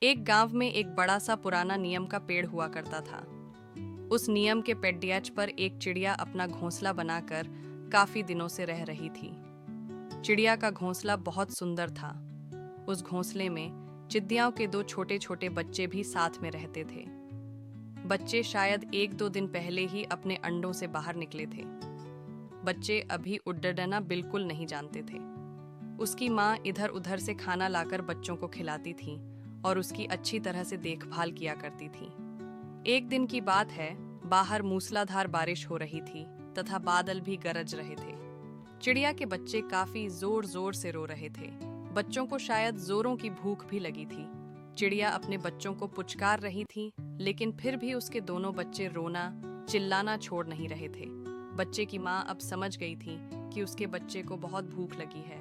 एक गांव में एक बड़ा सा पुराना नियम का पेड़ हुआ करता था। उस नियम के पेड़ियाच पर एक चिड़िया अपना घोंसला बनाकर काफी दिनों से रह रही थी। चिड़िया का घोंसला बहुत सुंदर था। उस घोंसले में चिड़ियों के दो छोटे छोटे बच्चे भी साथ में रहते थे। बच्चे शायद एक दो दिन पहले ही अपने अंडों से बाहर निकले थे। बच्चे अभी उड्डना बिल्कुल नहीं जानते थे। उसकी माँ इधर उधर से खाना लाकर बच्चों को खिलाती थी और उसकी अच्छी तरह से देखभाल किया करती थी। एक दिन की बात है, बाहर मूसलाधार बारिश हो रही थी तथा बादल भी गरज रहे थे। चिड़िया के बच्चे काफी जोर जोर से रो रहे थे। बच्चों को शायद जोरों की भूख भी लगी थी। चिड़िया अपने बच्चों को पुचकार रही थी, लेकिन फिर भी उसके दोनों बच्चे रोना चिल्लाना छोड़ नहीं रहे थे। बच्चे की माँ अब समझ गई थी कि उसके बच्चे को बहुत भूख लगी है।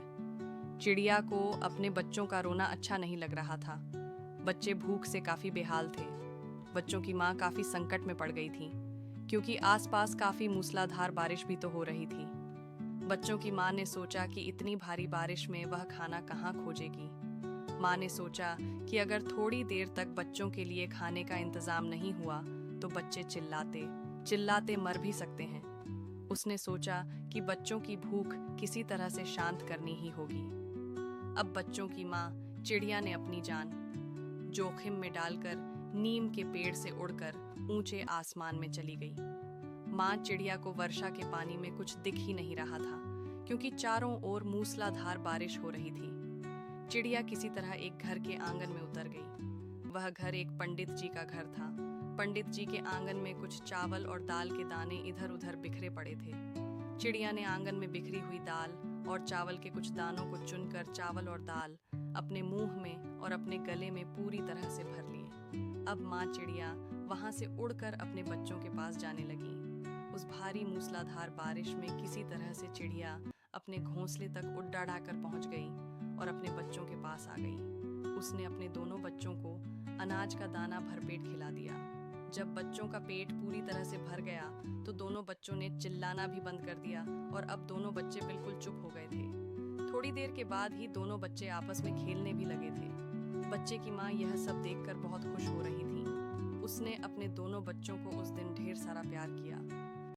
चिड़िया को अपने बच्चों का रोना अच्छा नहीं लग रहा था। बच्चे भूख से काफी बेहाल थे। बच्चों की माँ काफी संकट में पड़ गई थी, क्योंकि आसपास काफी मूसलाधार बारिश भी तो हो रही थी। बच्चों की माँ ने सोचा कि इतनी भारी बारिश में वह खाना कहाँ खोजेगी। माँ ने सोचा कि अगर थोड़ी देर तक बच्चों के लिए खाने का इंतजाम नहीं हुआ तो बच्चे चिल्लाते चिल्लाते मर भी सकते हैं। उसने सोचा कि बच्चों की भूख किसी तरह से शांत करनी ही होगी। अब बच्चों की माँ चिड़िया ने अपनी जान जोखिम में डालकर नीम के पेड़ से उड़कर ऊंचे आसमान में चली गई। माँ चिड़िया को वर्षा के पानी में कुछ दिख ही नहीं रहा था, क्योंकि चारों ओर मूसलाधार बारिश हो रही थी। चिड़िया किसी तरह एक घर के आंगन में उतर गई। वह घर एक पंडित जी का घर था। पंडित जी के आंगन में कुछ चावल और दाल के दाने इधर उधर बिखरे पड़े थे। चिड़िया ने आंगन में बिखरी हुई दाल और चावल के कुछ दानों को चुनकर चावल और दाल अपने मुंह में और अपने गले में पूरी तरह से भर लिए। अब माँ चिड़िया वहां से उड़कर अपने बच्चों के पास जाने लगी। उस भारी मूसलाधार बारिश में किसी तरह से चिड़िया अपने घोंसले तक उड़ाकर पहुंच गई और अपने बच्चों के पास आ गई। उसने अपने दोनों बच्चों को अनाज का दाना भरपेट खिला दिया। जब बच्चों का पेट पूरी तरह से भर गया तो दोनों बच्चों ने चिल्लाना भी बंद कर दिया और अब दोनों बच्चे बिल्कुल चुप हो गए थे। थोड़ी देर के बाद ही दोनों बच्चे आपस में खेलने भी लगे थे। बच्चे की माँ यह सब देखकर बहुत खुश हो रही थी। उसने अपने दोनों बच्चों को उस दिन ढेर सारा प्यार किया।